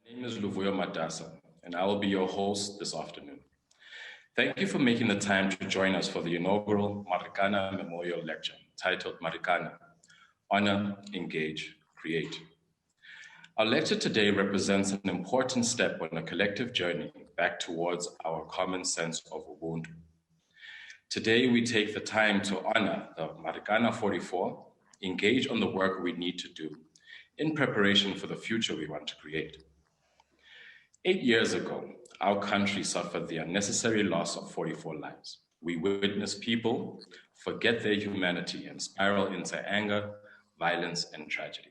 My name is Madonsela, and I will be your host this afternoon. Thank you for making the time to join us for the inaugural Marikana Memorial Lecture, titled Marikana, Honor, Engage, Create. Our lecture today represents an important step on a collective journey back towards our common sense of Ubuntu. Today, we take the time to honor the Marikana 44, engage on the work we need to do in preparation for the future we want to create. 8 years ago, our country suffered the unnecessary loss of 44 lives. We witnessed people forget their humanity and spiral into anger, violence, and tragedy.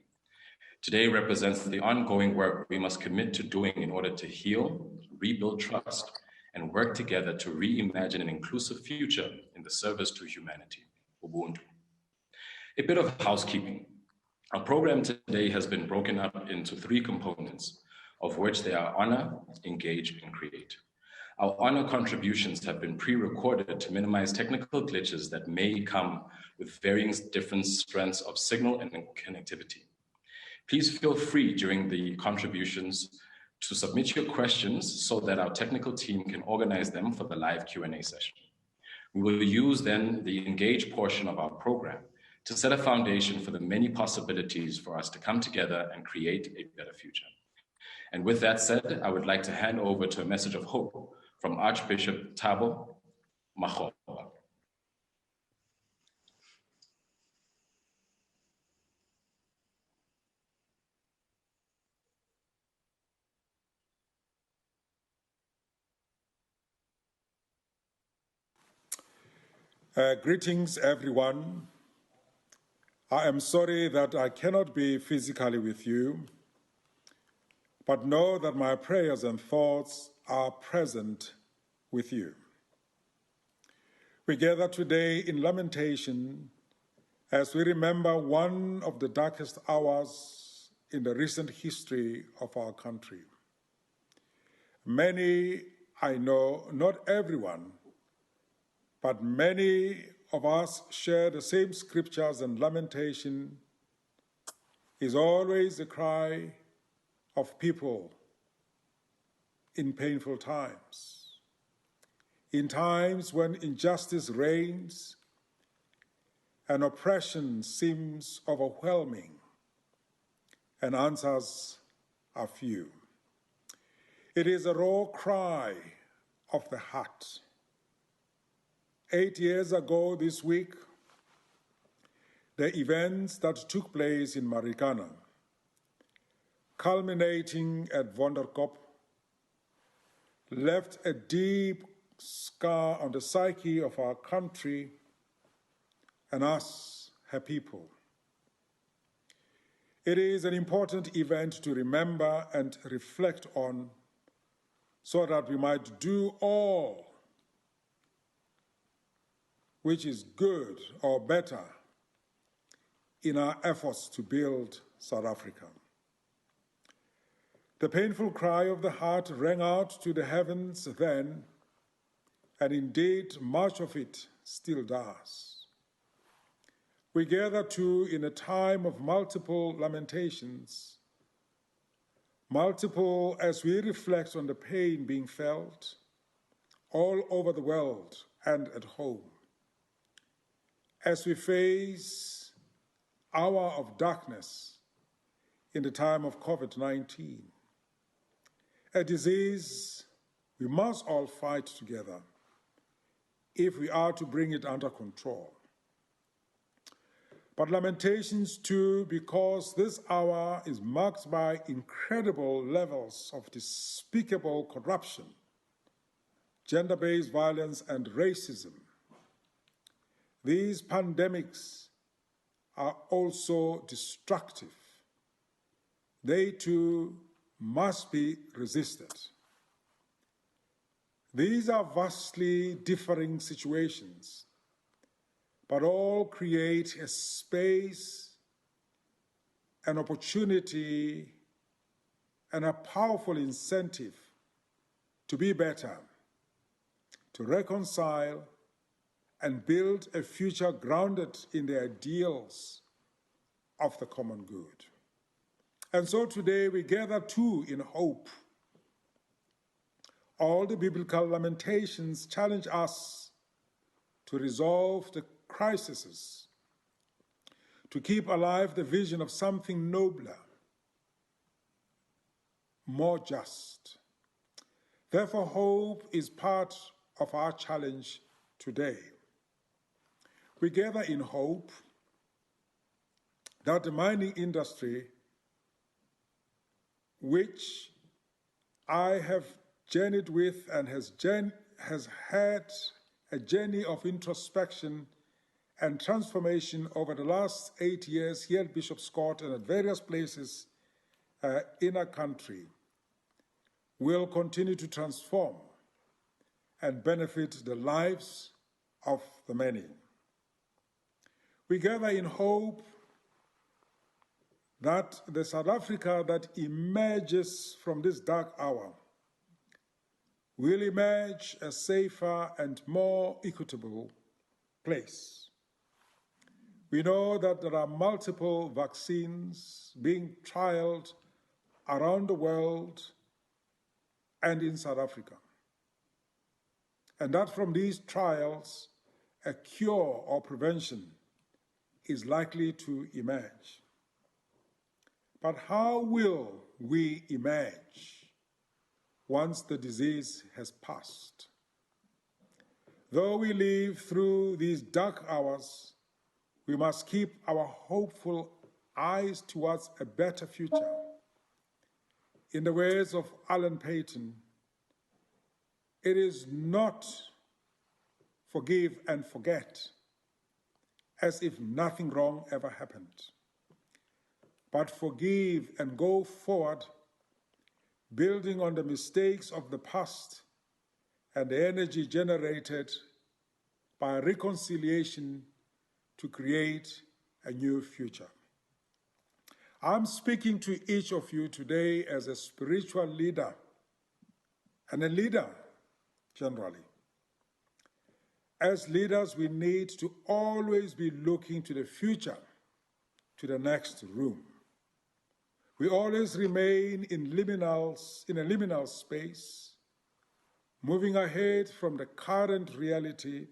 Today represents the ongoing work we must commit to doing in order to heal, rebuild trust, and work together to reimagine an inclusive future in the service to humanity, Ubuntu. A bit of housekeeping. Our program today has been broken up into 3 components, of which they are honor, engage, and create. Our honor contributions have been pre-recorded to minimize technical glitches that may come with varying different strengths of signal and connectivity. Please feel free during the contributions to submit your questions so that our technical team can organize them for the live Q&A session. We will use then the engage portion of our program to set a foundation for the many possibilities for us to come together and create a better future. And with that said, I would like to hand over to a message of hope from Archbishop Thabo Makgoba. Greetings, everyone. I am sorry that I cannot be physically with you, but know that my prayers and thoughts are present with you. We gather today in lamentation as we remember one of the darkest hours in the recent history of our country. Many, I know, not everyone, but many of us share the same scriptures, and lamentation is always a cry of people in painful times, in times when injustice reigns and oppression seems overwhelming and answers are few. It is a raw cry of the heart. 8 years ago this week, the events that took place in Marikana, culminating at Wonderkop, left a deep scar on the psyche of our country and us, her people. It is an important event to remember and reflect on so that we might do all which is good or better in our efforts to build South Africa. The painful cry of the heart rang out to the heavens then, and indeed much of it still does. We gather too in a time of multiple lamentations, multiple as we reflect on the pain being felt all over the world and at home, as we face hour of darkness in the time of COVID-19, a disease we must all fight together if we are to bring it under control. But lamentations too, because this hour is marked by incredible levels of despicable corruption, gender-based violence, and racism. These pandemics are also destructive. They too must be resisted. These are vastly differing situations, but all create a space, an opportunity, and a powerful incentive to be better, to reconcile, and build a future grounded in the ideals of the common good. And so today we gather too in hope. All the biblical lamentations challenge us to resolve the crises, to keep alive the vision of something nobler, more just. Therefore, hope is part of our challenge today. We gather in hope that the mining industry, which I have journeyed with and has had a journey of introspection and transformation over the last 8 years here at Bishop's Court and at various places in our country, will continue to transform and benefit the lives of the many. We gather in hope that the South Africa that emerges from this dark hour will emerge a safer and more equitable place. We know that there are multiple vaccines being trialed around the world and in South Africa, and that from these trials, a cure or prevention is likely to emerge. But how will we emerge once the disease has passed? Though we live through these dark hours, we must keep our hopeful eyes towards a better future. In the words of Alan Paton, it is not forgive and forget as if nothing wrong ever happened, but forgive and go forward, building on the mistakes of the past and the energy generated by reconciliation to create a new future. I'm speaking to each of you today as a spiritual leader and a leader generally. As leaders, we need to always be looking to the future, to the next room. We always remain in a liminal space, moving ahead from the current reality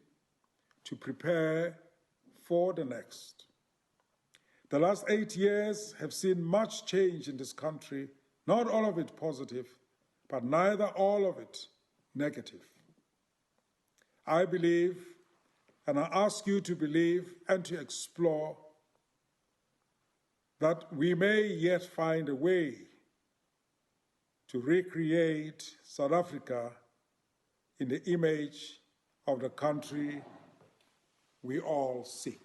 to prepare for the next. The last 8 years have seen much change in this country, not all of it positive, but neither all of it negative. I believe, and I ask you to believe and to explore, that we may yet find a way to recreate South Africa in the image of the country we all seek.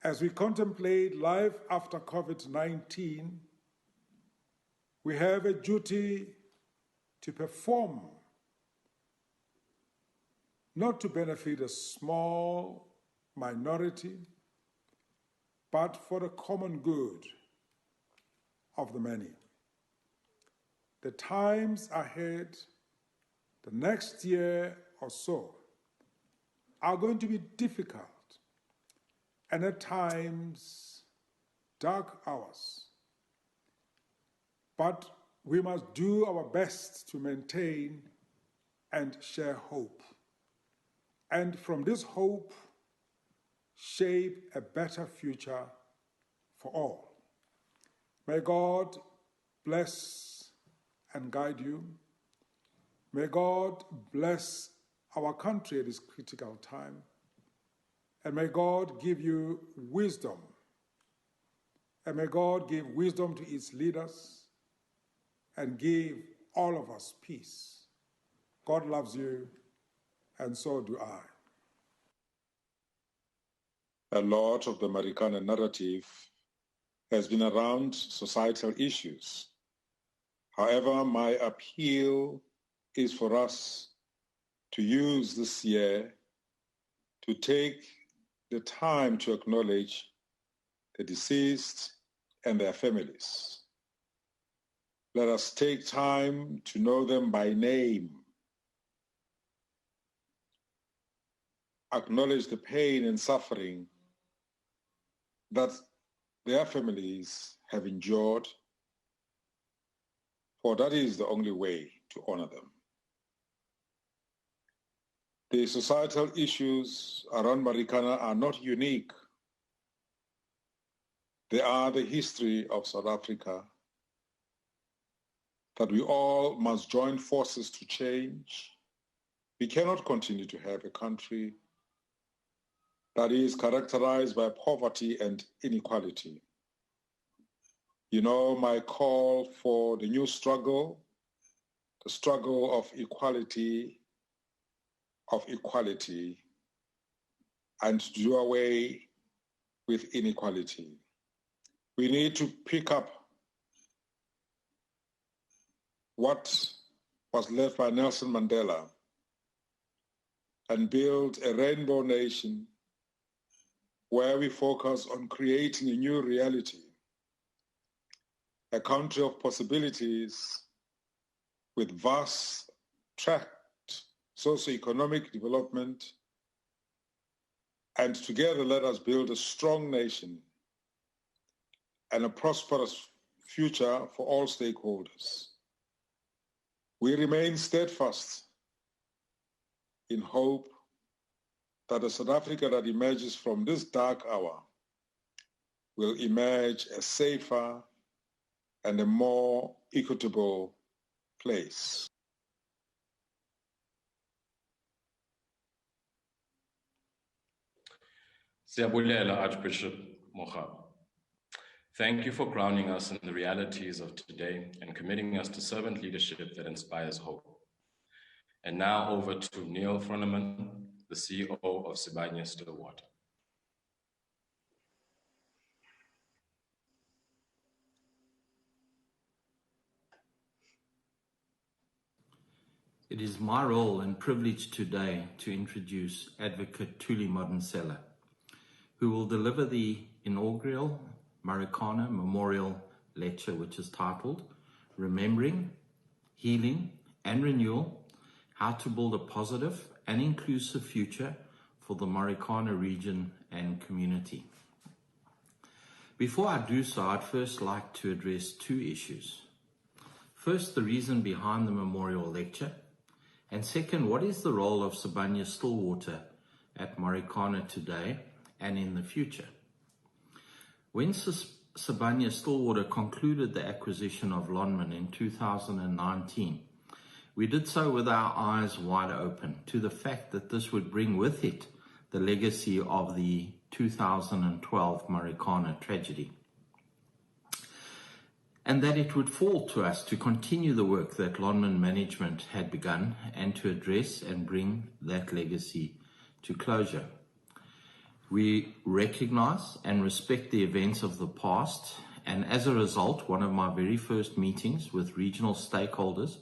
As we contemplate life after COVID-19, we have a duty to perform, not to benefit a small minority, but for the common good of the many. The times ahead, the next year or so, are going to be difficult and at times dark hours. But we must do our best to maintain and share hope. And from this hope, shape a better future for all. May God bless and guide you. May God bless our country at this critical time. And may God give you wisdom. And may God give wisdom to its leaders and give all of us peace. God loves you, and so do I. A lot of the Marikana narrative has been around societal issues. However, my appeal is for us to use this year to take the time to acknowledge the deceased and their families. Let us take time to know them by name, acknowledge the pain and suffering that their families have endured, for that is the only way to honor them. The societal issues around Marikana are not unique. They are the history of South Africa that we all must join forces to change. We cannot continue to have a country that is characterized by poverty and inequality. You know, my call for the new struggle, the struggle of equality, and to do away with inequality. We need to pick up what was left by Nelson Mandela and build a rainbow nation where we focus on creating a new reality, a country of possibilities with vast tract socioeconomic development, and together let us build a strong nation and a prosperous future for all stakeholders. We remain steadfast in hope that the South Africa that emerges from this dark hour will emerge a safer and a more equitable place. Siyabulela, Archbishop Musa. Thank you for grounding us in the realities of today and committing us to servant leadership that inspires hope. And now over to Neil Froneman, the CEO of Sibanye-Stillwater. It is my role and privilege today to introduce Advocate Thuli Madonsela, who will deliver the inaugural Marikana Memorial Lecture, which is titled Remembering, Healing and Renewal, How to Build a Positive and Inclusive Future for the Marikana region and community. Before I do so, I'd first like to address two issues. First, the reason behind the memorial lecture, and second, what is the role of Sibanye-Stillwater at Marikana today and in the future? When Sibanye-Stillwater concluded the acquisition of Lonmin in 2019, we did so with our eyes wide open to the fact that this would bring with it the legacy of the 2012 Marikana tragedy, and that it would fall to us to continue the work that Lonmin management had begun and to address and bring that legacy to closure. We recognize and respect the events of the past, and as a result, one of my very first meetings with regional stakeholders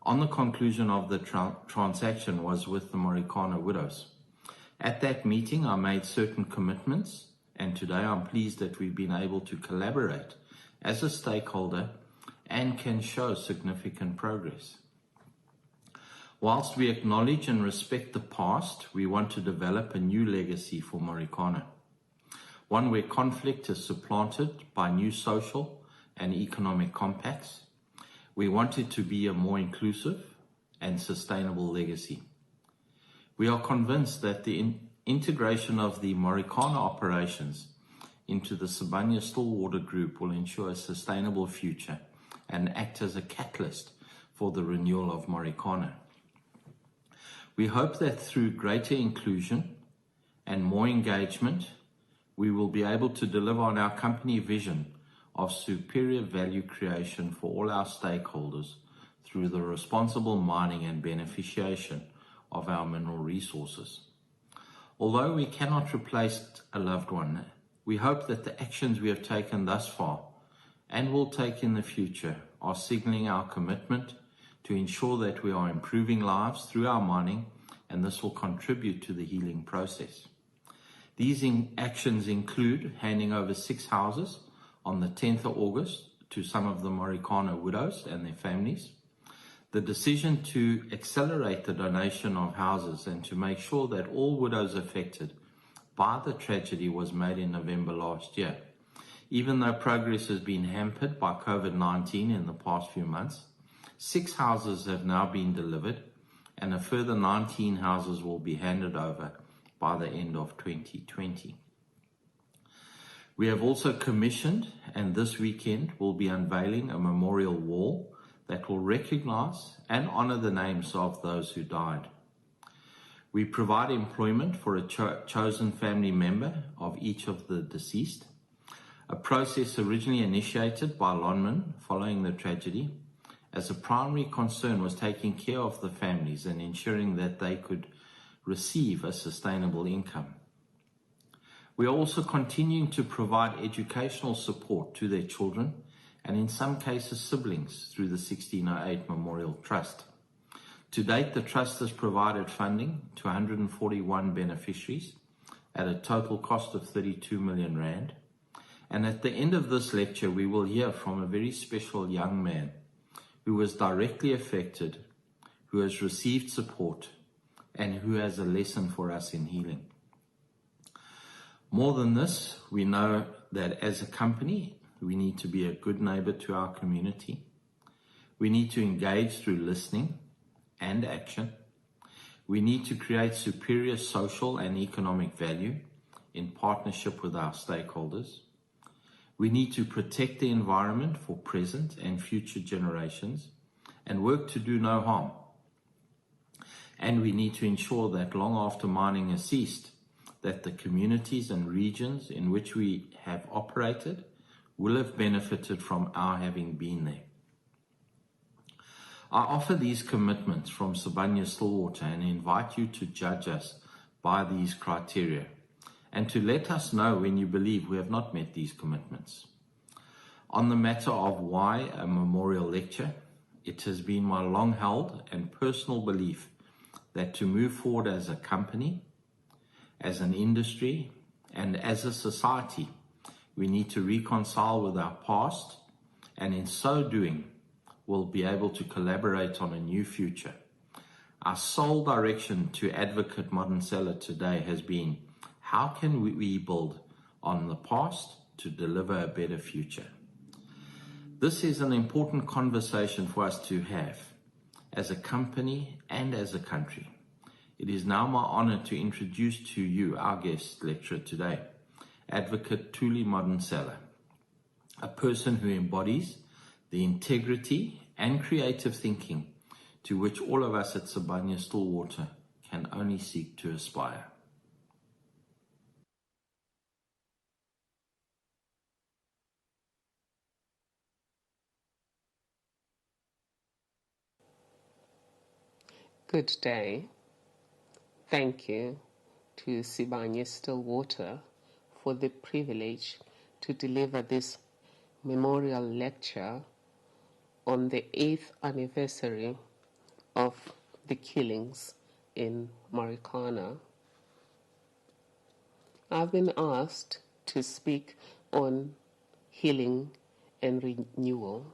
on the conclusion of the transaction was with the Marikana widows. At that meeting, I made certain commitments, and today I'm pleased that we've been able to collaborate as a stakeholder and can show significant progress. Whilst we acknowledge and respect the past, we want to develop a new legacy for Marikana, one where conflict is supplanted by new social and economic compacts. We want it to be a more inclusive and sustainable legacy. We are convinced that the integration of the Marikana operations into the Sibanye-Stillwater Group will ensure a sustainable future and act as a catalyst for the renewal of Marikana. We hope that through greater inclusion and more engagement, we will be able to deliver on our company vision of superior value creation for all our stakeholders through the responsible mining and beneficiation of our mineral resources. Although we cannot replace a loved one, we hope that the actions we have taken thus far and will take in the future are signaling our commitment to ensure that we are improving lives through our mining, and this will contribute to the healing process. These actions include handing over 6 houses on the 10th of August to some of the Marikana widows and their families, the decision to accelerate the donation of houses and to make sure that all widows affected by the tragedy was made in November last year, Even though progress has been hampered by COVID-19 in the past few months, 6 houses have now been delivered and a further 19 houses will be handed over by the end of 2020. We have also commissioned, and this weekend will be unveiling, a memorial wall that will recognize and honor the names of those who died. We provide employment for a chosen family member of each of the deceased, a process originally initiated by Lonmin following the tragedy, as a primary concern was taking care of the families and ensuring that they could receive a sustainable income. We are also continuing to provide educational support to their children and in some cases siblings through the 1608 Memorial Trust. To date, the Trust has provided funding to 141 beneficiaries at a total cost of 32 million rand. And at the end of this lecture, we will hear from a very special young man who was directly affected, who has received support, and who has a lesson for us in healing. More than this, we know that as a company, we need to be a good neighbor to our community. We need to engage through listening and action. We need to create superior social and economic value in partnership with our stakeholders. We need to protect the environment for present and future generations and work to do no harm. And we need to ensure that long after mining has ceased, that the communities and regions in which we have operated will have benefited from our having been there. I offer these commitments from Sibanye-Stillwater and invite you to judge us by these criteria and to let us know when you believe we have not met these commitments. On the matter of why a memorial lecture, it has been my long-held and personal belief that to move forward as a company, as an industry, and as a society, we need to reconcile with our past, and in so doing, we'll be able to collaborate on a new future. Our sole direction to Advocate Madonsela today has been, how can we build on the past to deliver a better future? This is an important conversation for us to have as a company and as a country. It is now my honor to introduce to you our guest lecturer today, Advocate Thuli Madonsela, a person who embodies the integrity and creative thinking to which all of us at Sibanye-Stillwater can only seek to aspire. Good day. Thank you to Sibanye-Stillwater for the privilege to deliver this memorial lecture on the 8th anniversary of the killings in Marikana. I've been asked to speak on healing and renewal,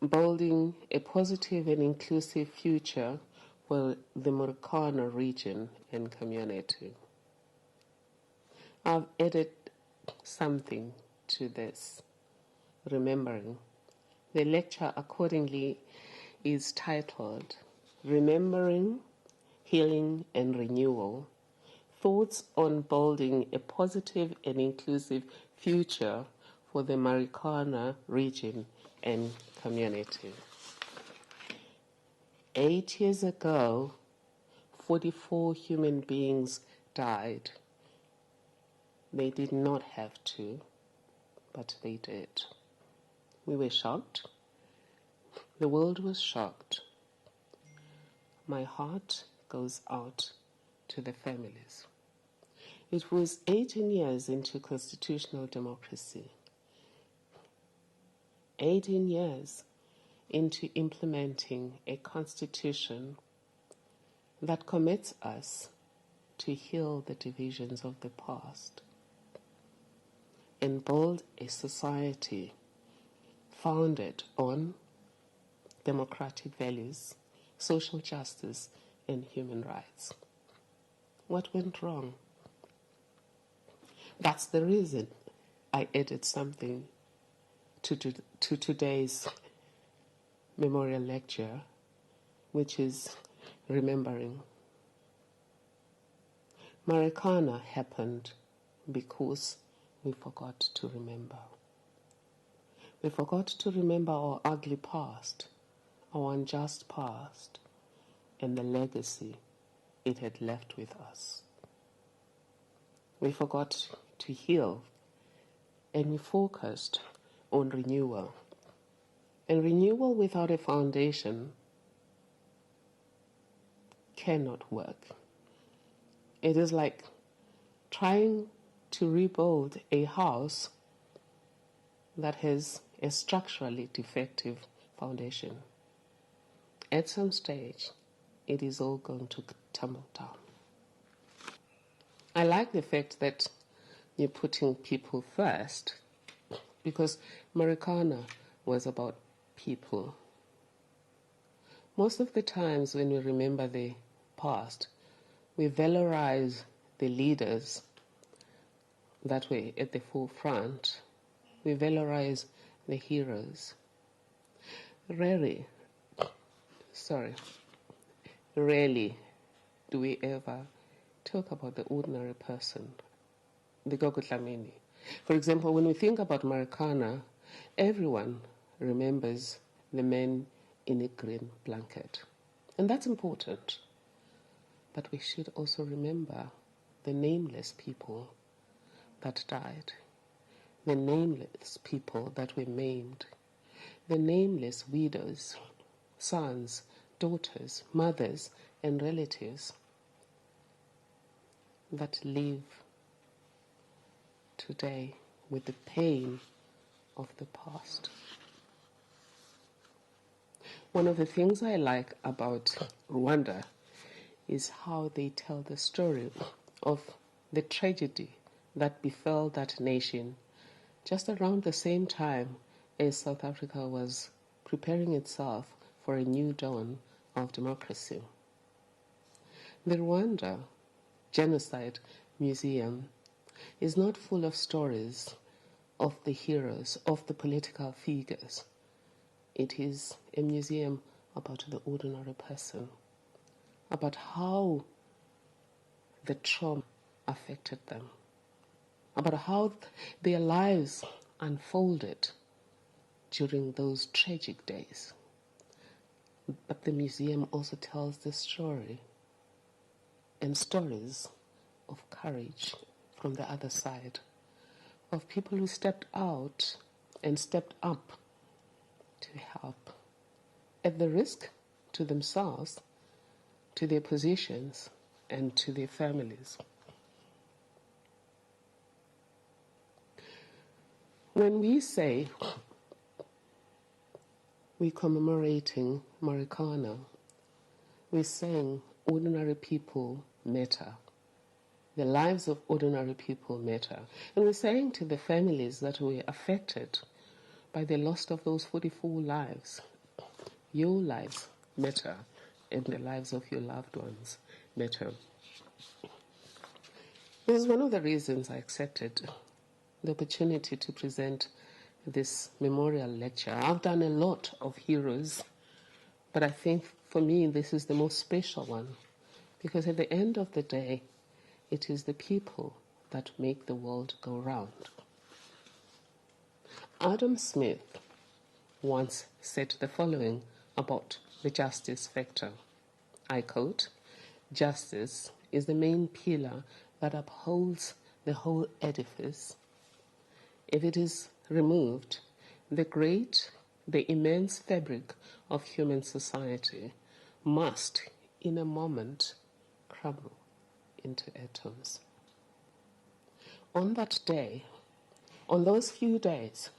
building a positive and inclusive future for the Marikana region and community. I've added something to this, remembering. The lecture accordingly is titled Remembering, Healing and Renewal, Thoughts on Building a Positive and Inclusive Future for the Marikana region and community. 8 years ago, 44 human beings died. They did not have to, but they did. We were shocked. The world was shocked. My heart goes out to the families. It was 18 years into constitutional democracy. 18 years into implementing a constitution that commits us to heal the divisions of the past and build a society founded on democratic values, social justice, and human rights. What went wrong? That's the reason I added something to today's memorial lecture, which is remembering. Marikana happened because we forgot to remember. We forgot to remember our ugly past, our unjust past, and the legacy it had left with us. We forgot to heal, and we focused on renewal. And renewal without a foundation cannot work. It is like trying to rebuild a house that has a structurally defective foundation. At some stage, it is all going to tumble down. I like the fact that you're putting people first, because Marikana was about people. Most of the times when we remember the past, we valorize the leaders that were at the forefront. We valorize the heroes. Rarely do we ever talk about the ordinary person, the Gogotlamini. For example, when we think about Marikana, everyone remembers the man in a green blanket. And that's important. But we should also remember the nameless people that died, the nameless people that were maimed, the nameless widows, sons, daughters, mothers, and relatives that live today with the pain of the past. One of the things I like about Rwanda is how they tell the story of the tragedy that befell that nation just around the same time as South Africa was preparing itself for a new dawn of democracy. The Rwanda Genocide Museum is not full of stories of the heroes, of the political figures. It is a museum about the ordinary person, about how the trauma affected them, about how their lives unfolded during those tragic days. But the museum also tells the story and stories of courage from the other side, of people who stepped out and stepped up to help, at the risk to themselves, to their positions, and to their families. When we say we're commemorating Marikana, we're saying ordinary people matter. The lives of ordinary people matter. And we're saying to the families that were affected by the loss of those 44 lives, your lives matter, and the lives of your loved ones matter. This is one of the reasons I accepted the opportunity to present this memorial lecture. I've done a lot of heroes, but I think for me this is the most special one, because at the end of the day, it is the people that make the world go round. Adam Smith once said the following about the justice factor. I quote, "Justice is the main pillar that upholds the whole edifice. If it is removed, the immense fabric of human society must, in a moment, crumble into atoms." On that day, on those few days,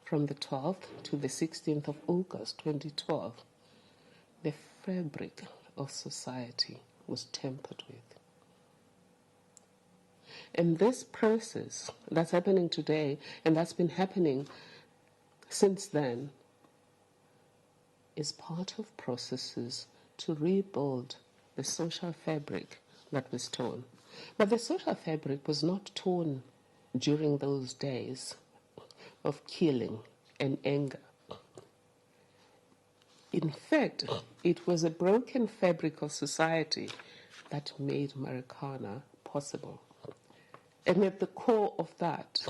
from the 12th to the 16th of August 2012, the fabric of society was tampered with. And this process that's happening today, and that's been happening since then, is part of processes to rebuild the social fabric that was torn. But the social fabric was not torn during those days of killing and anger. In fact, it was a broken fabric of society that made Marikana possible. And at the core of that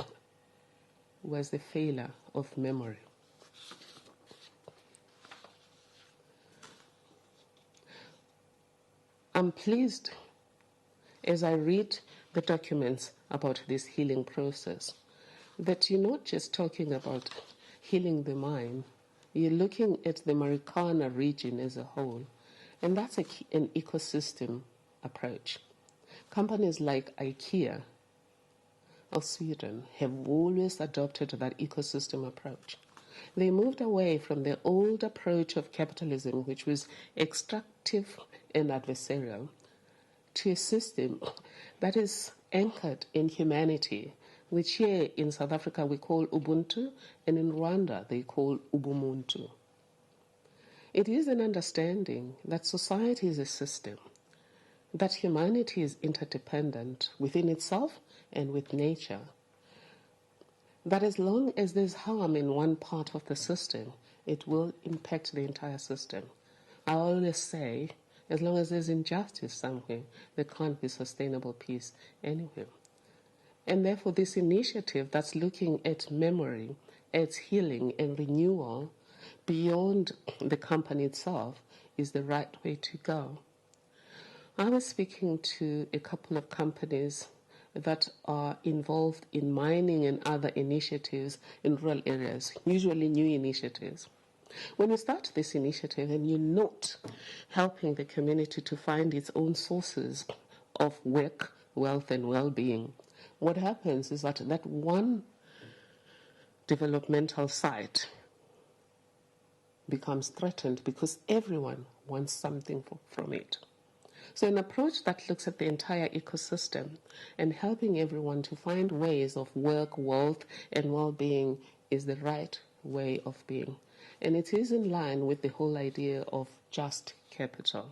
was the failure of memory. I'm pleased as I read the documents about this healing process that you're not just talking about healing the mind, you're looking at the Marikana region as a whole, and that's an ecosystem approach. Companies like IKEA of Sweden have always adopted that ecosystem approach. They moved away from the old approach of capitalism, which was extractive and adversarial, to a system that is anchored in humanity, which here in South Africa we call Ubuntu, and in Rwanda they call Ubumuntu. It is an understanding that society is a system, that humanity is interdependent within itself and with nature, that as long as there's harm in one part of the system, it will impact the entire system. I always say, as long as there's injustice somewhere, there can't be sustainable peace anywhere. And therefore, this initiative that's looking at memory, at healing and renewal beyond the company itself is the right way to go. I was speaking to a couple of companies that are involved in mining and other initiatives in rural areas, usually new initiatives. When you start this initiative and you're not helping the community to find its own sources of work, wealth, and well-being, what happens is that that one developmental site becomes threatened because everyone wants something from it. So an approach that looks at the entire ecosystem and helping everyone to find ways of work, wealth, and well-being is the right way of being. And it is in line with the whole idea of just capital.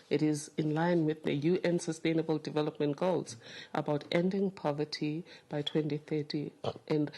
It is in line with the UN Sustainable Development Goals about ending poverty by 2030 and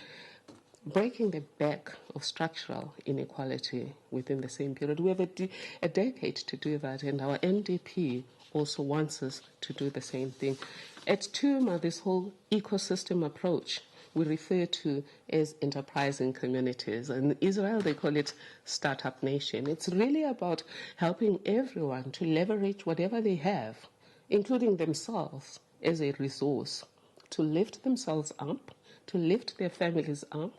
breaking the back of structural inequality within the same period. We have a decade to do that, and our NDP also wants us to do the same thing. At TUMA, this whole ecosystem approach we refer to as enterprising communities. In Israel, they call it Startup Nation. It's really about helping everyone to leverage whatever they have, including themselves, as a resource, to lift themselves up, to lift their families up,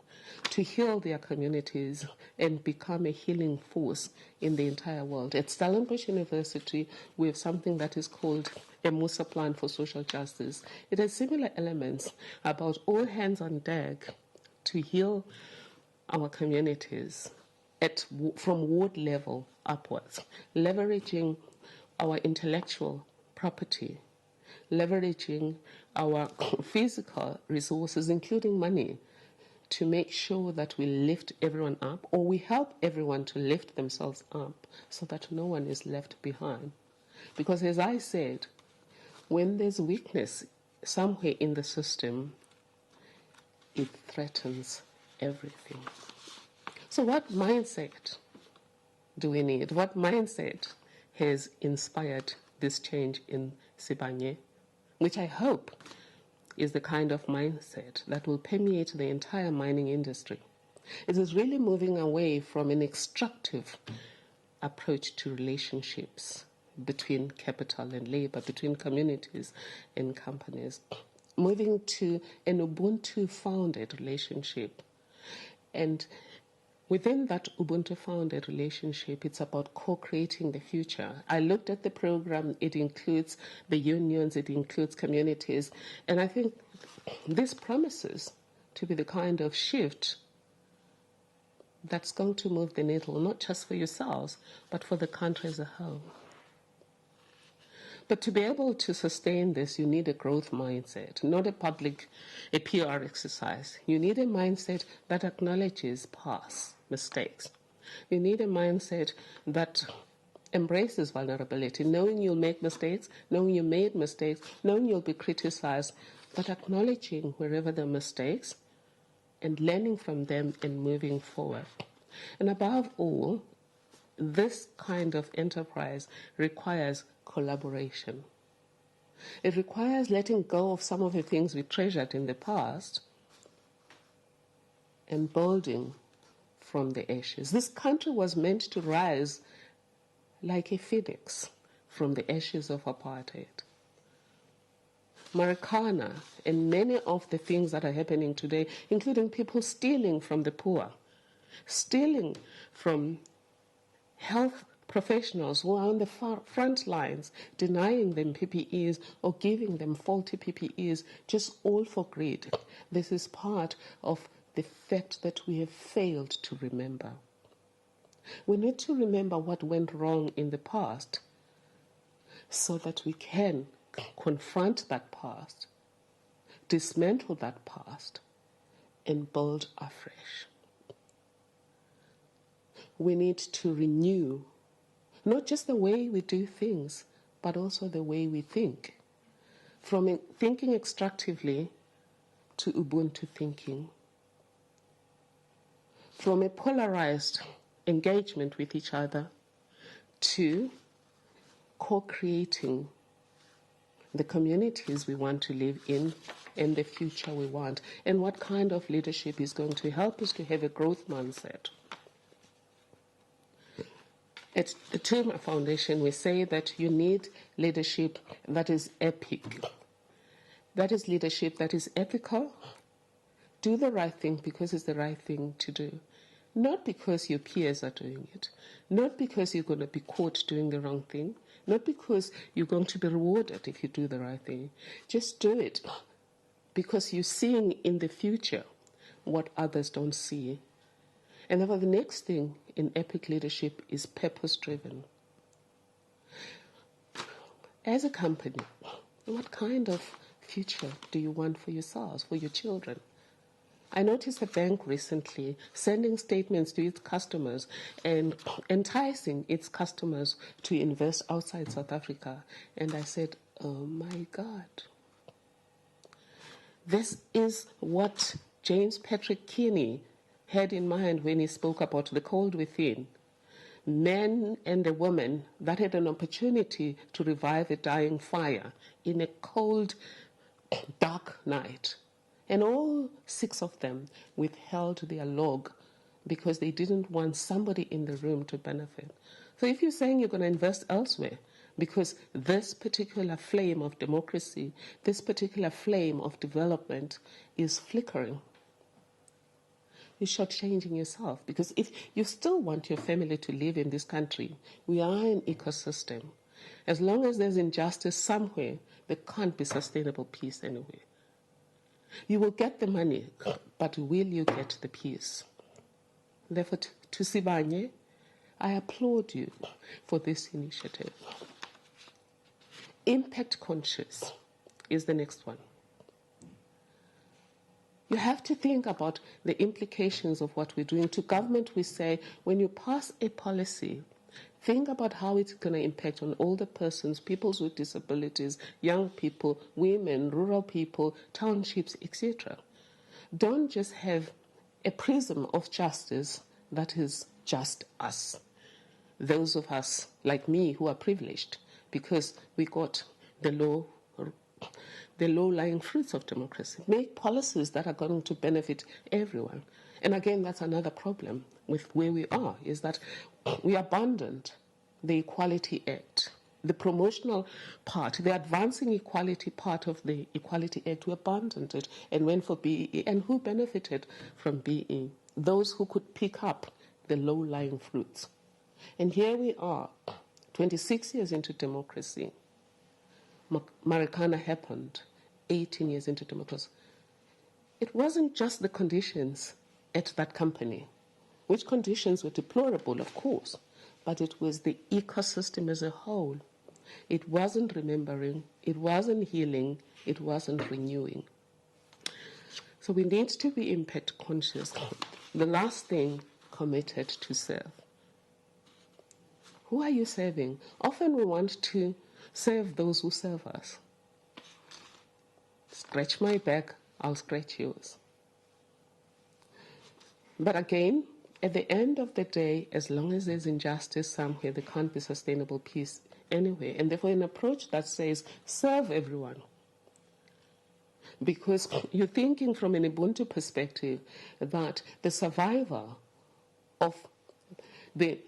to heal their communities and become a healing force in the entire world. At Stellenbosch University, we have something that is called a Musa plan for social justice. It has similar elements about all hands on deck to heal our communities from ward level upwards, leveraging our intellectual property, leveraging our physical resources, including money, to make sure that we lift everyone up, or we help everyone to lift themselves up so that no one is left behind. Because as I said, when there's weakness somewhere in the system, it threatens everything. So what mindset do we need? What mindset has inspired this change in Sibanye, which I hope is the kind of mindset that will permeate the entire mining industry. It is really moving away from an extractive approach to relationships between capital and labor, between communities and companies, moving to an Ubuntu-founded relationship. And within that Ubuntu-founded relationship, it's about co-creating the future. I looked at the program. It includes the unions, it includes communities, and I think this promises to be the kind of shift that's going to move the needle, not just for yourselves, but for the country as a whole. But to be able to sustain this, you need a growth mindset, not a PR exercise. You need a mindset that acknowledges past mistakes. You need a mindset that embraces vulnerability, knowing you'll make mistakes, knowing you made mistakes, knowing you'll be criticized, but acknowledging wherever there are mistakes and learning from them and moving forward. And above all, this kind of enterprise requires collaboration. It requires letting go of some of the things we treasured in the past and building from the ashes. This country was meant to rise like a phoenix from the ashes of apartheid. Marikana and many of the things that are happening today, including people stealing from the poor, stealing from health professionals who are on the front lines, denying them PPEs or giving them faulty PPEs, just all for greed. This is part of the fact that we have failed to remember. We need to remember what went wrong in the past so that we can confront that past, dismantle that past, and build afresh. We need to renew not just the way we do things, but also the way we think. From thinking extractively to Ubuntu thinking. From a polarized engagement with each other to co-creating the communities we want to live in and the future we want, and what kind of leadership is going to help us to have a growth mindset. At the Tuma Foundation, we say that you need leadership that is epic. That is leadership that is ethical. Do the right thing because it's the right thing to do. Not because your peers are doing it. Not because you're going to be caught doing the wrong thing. Not because you're going to be rewarded if you do the right thing. Just do it because you're seeing in the future what others don't see. And therefore the next thing in epic leadership is purpose-driven. As a company, what kind of future do you want for yourselves, for your children? I noticed a bank recently sending statements to its customers and enticing its customers to invest outside South Africa. And I said, oh my God. This is what James Patrick Kinney had in mind when he spoke about the cold within. Men and a woman that had an opportunity to revive a dying fire in a cold, dark night. And all 6 of them withheld their log because they didn't want somebody in the room to benefit. So if you're saying you're going to invest elsewhere because this particular flame of democracy, this particular flame of development is flickering, you're shortchanging yourself. Because if you still want your family to live in this country, we are an ecosystem. As long as there's injustice somewhere, there can't be sustainable peace anywhere. You will get the money, but will you get the peace? Therefore, to Sibanye, I applaud you for this initiative. Impact conscious is the next one. You have to think about the implications of what we're doing. To government, we say, when you pass a policy, think about how it's going to impact on older persons, people with disabilities, young people, women, rural people, townships, etc. Don't just have a prism of justice that is just us. Those of us, like me, who are privileged because we got the low-lying fruits of democracy. Make policies that are going to benefit everyone. And again, that's another problem with where we are, is that we abandoned the Equality Act, the promotional part, the advancing equality part of the Equality Act. We abandoned it and went for BEE. And who benefited from BEE? Those who could pick up the low-lying fruits. And here we are, 26 years into democracy. Marikana happened, 18 years into democracy. It wasn't just the conditions at that company, which conditions were deplorable, of course, but it was the ecosystem as a whole. It wasn't remembering, it wasn't healing, it wasn't renewing. So we need to be impact conscious. The last thing, committed to serve. Who are you serving? Often we want to serve those who serve us. scratch my back, I'll scratch yours. But again, at the end of the day, as long as there's injustice somewhere, there can't be sustainable peace anywhere. And therefore, an approach that says, serve everyone. Because you're thinking from an Ubuntu perspective that the survivor of the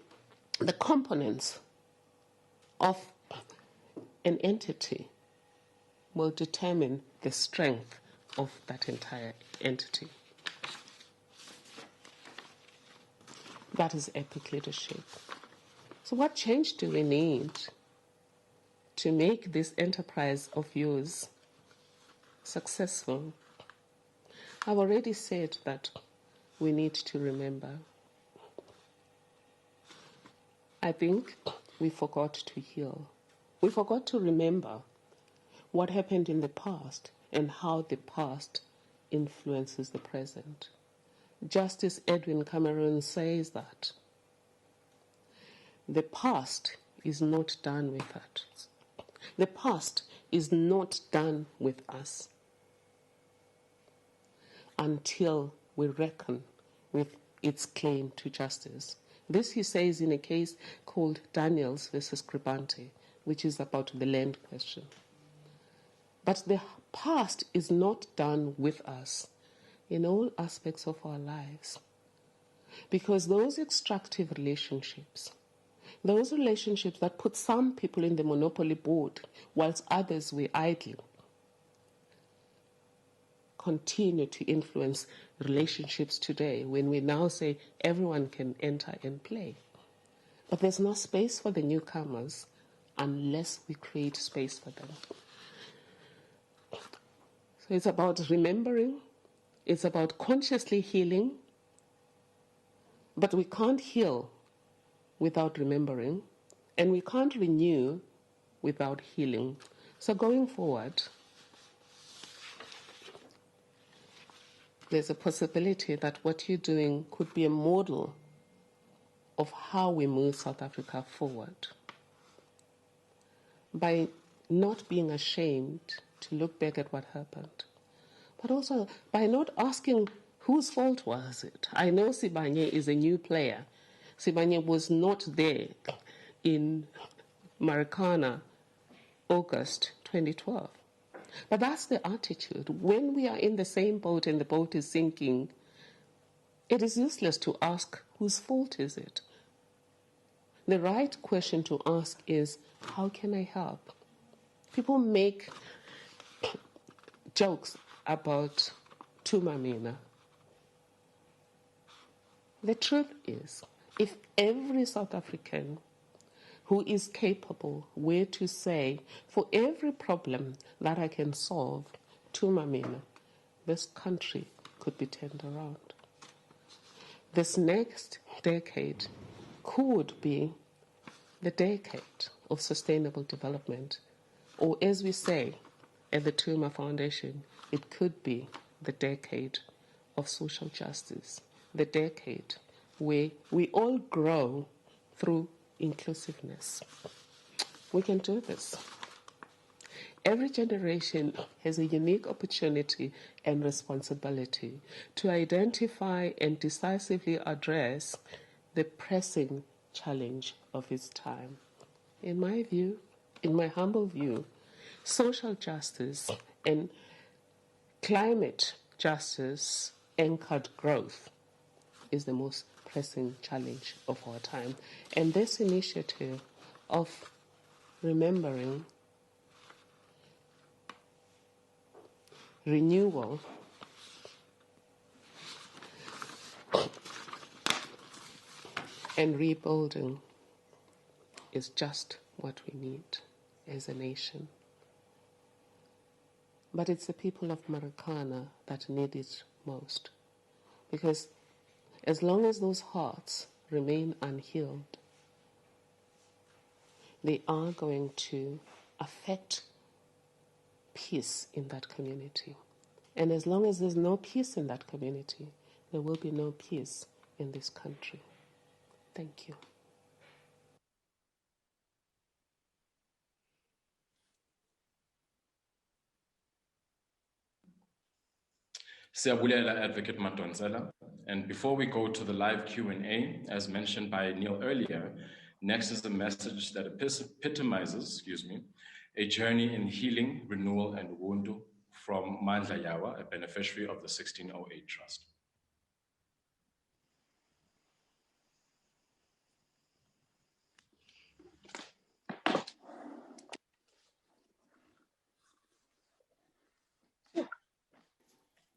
components of an entity will determine the strength of that entire entity. That is epic leadership. So what change do we need to make this enterprise of yours successful? I've already said that we need to remember. I think we forgot to heal. We forgot to remember what happened in the past and how the past influences the present. Justice Edwin Cameron says that the past is not done with us. The past is not done with us until we reckon with its claim to justice. This he says in a case called Daniels versus Kribante, which is about the land question. But the past is not done with us in all aspects of our lives. Because those extractive relationships, those relationships that put some people in the monopoly board whilst others were idle, continue to influence relationships today when we now say everyone can enter and play. But there's no space for the newcomers unless we create space for them. So it's about remembering, it's about consciously healing, but we can't heal without remembering, and we can't renew without healing. So going forward, there's a possibility that what you're doing could be a model of how we move South Africa forward. By not being ashamed to look back at what happened, but also by not asking whose fault was it. I know Sibanye is a new player. Sibanye was not there in Marikana, August 2012. But that's the attitude. When we are in the same boat and the boat is sinking, it is useless to ask whose fault is it. The right question to ask is, how can I help? People make jokes about Tumamina. The truth is, if every South African who is capable were to say, for every problem that I can solve, Tumamina, this country could be turned around. This next decade could be the decade of sustainable development, or as we say at the Tuma Foundation, it could be the decade of social justice, the decade where we all grow through inclusiveness. We can do this. Every generation has a unique opportunity and responsibility to identify and decisively address the pressing challenge of its time. In my view, in my humble view, social justice and climate justice anchored growth is the most pressing challenge of our time. And this initiative of remembering, renewal, and rebuilding is just what we need as a nation. But it's the people of Marikana that need it most. Because as long as those hearts remain unhealed, they are going to affect peace in that community. And as long as there's no peace in that community, there will be no peace in this country. Thank you. Siyabulela Advocate Madonsela. And before we go to the live Q&A, as mentioned by Neil earlier, next is a message that epitomizes, a journey in healing, renewal, and Ubuntu from Mandla Yawa, a beneficiary of the 1608 Trust.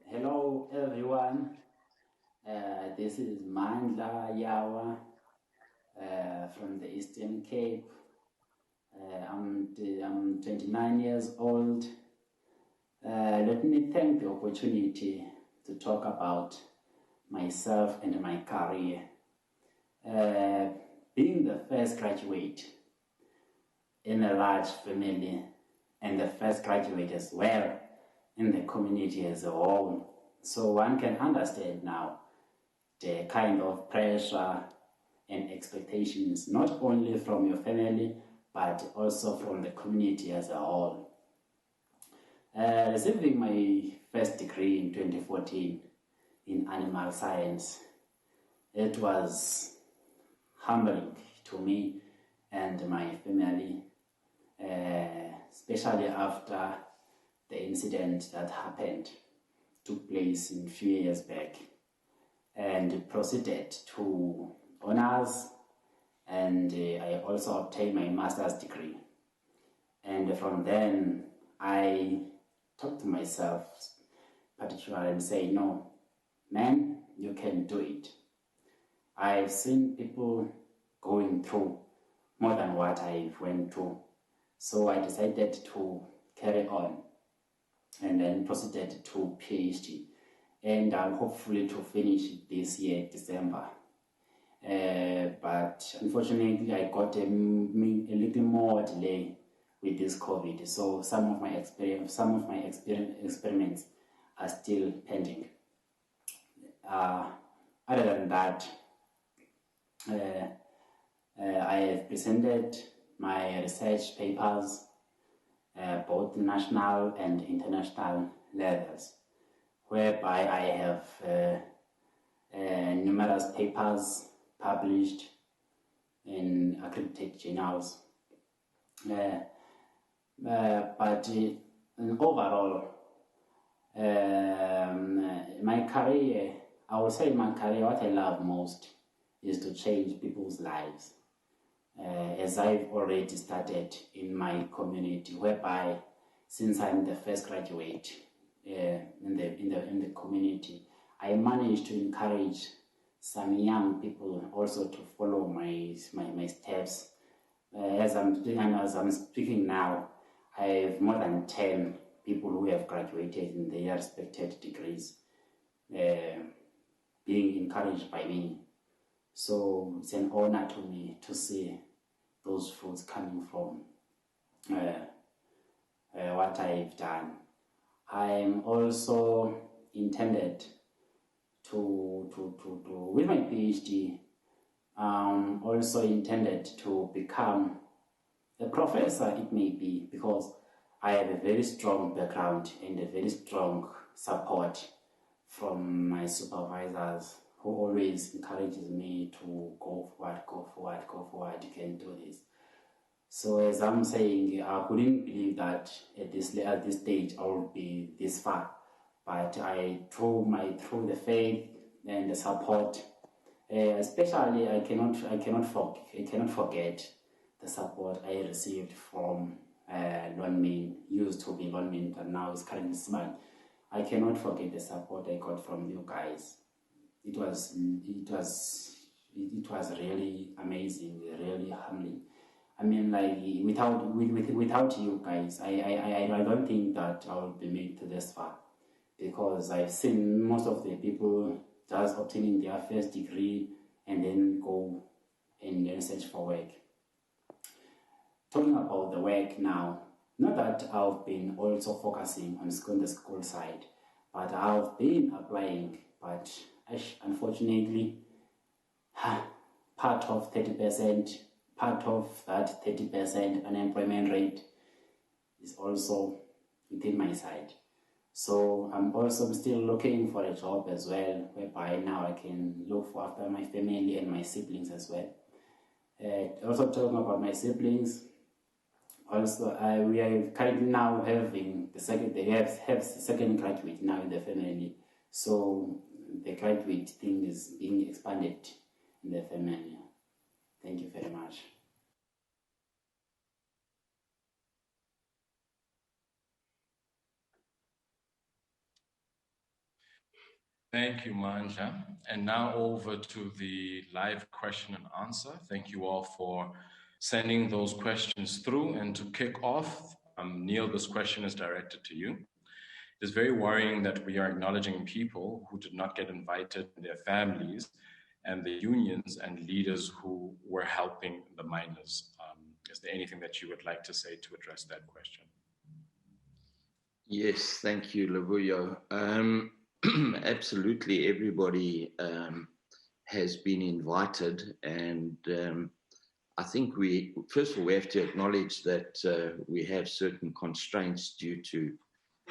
Hello everyone, this is Mandla Yawa from the Eastern Cape. I'm 29 years old. Let me thank the opportunity to talk about myself and my career. Being the first graduate in a large family and the first graduate as well in the community as a whole. So one can understand now the kind of pressure and expectations, not only from your family, but also from the community as a whole. Receiving my first degree in 2014 in animal science, it was humbling to me and my family, especially after the incident that took place a few years back, and proceeded to honors, and I also obtained my master's degree. And from then, I talked to myself, particularly, and say, no, man, you can do it. I've seen people going through more than what I went through, so I decided to carry on, and then proceeded to PhD, and hopefully to finish this year, December. But unfortunately, I got a little more delay with this COVID, so some of my experiments are still pending. Other than that, I have presented my research papers, both national and international levels, whereby I have numerous papers published in accredited journals. But overall, my career, I would say my career, what I love most is to change people's lives. As I've already started in my community, whereby since I'm the first graduate in the community, I managed to encourage some young people also to follow my steps. As I'm speaking now, I have more than 10 people who have graduated in their respected degrees, being encouraged by me. So it's an honor to me to see those fruits coming from what I've done. I'm also intended to with my PhD, also intended to become a professor, it may be, because I have a very strong background and a very strong support from my supervisors, who always encourages me to go forward, you can do this. So as I'm saying, I couldn't believe that at this stage I would be this far, but through the faith and the support, especially I cannot forget the support I received from Lonmin, used to be Lonmin, but now is currently Sibanye. I cannot forget the support I got from you guys. It was really amazing, really humbling. I mean, like without you guys, I don't think that I would be made to this far, because I've seen most of the people just obtaining their first degree and then go and then search for work. Talking about the work now, not that I've been also focusing on the school side, but I've been applying, but unfortunately, part of that 30% unemployment rate is also within my side. So I'm also still looking for a job as well, whereby now I can look for after my family and my siblings as well. Also talking about my siblings, also we are currently now having the second, they have the second graduate now in the family. So the graduate thing is being expanded in the family. Thank you very much. Thank you, Manja. And now over to the live question and answer. Thank you all for sending those questions through. And to kick off, Neil, this question is directed to you. It is very worrying that we are acknowledging people who did not get invited, their families, and the unions and leaders who were helping the miners. Is there anything that you would like to say to address that question? Yes, thank you, Lavuyo. Absolutely, everybody has been invited, and I think first of all, we have to acknowledge that we have certain constraints due to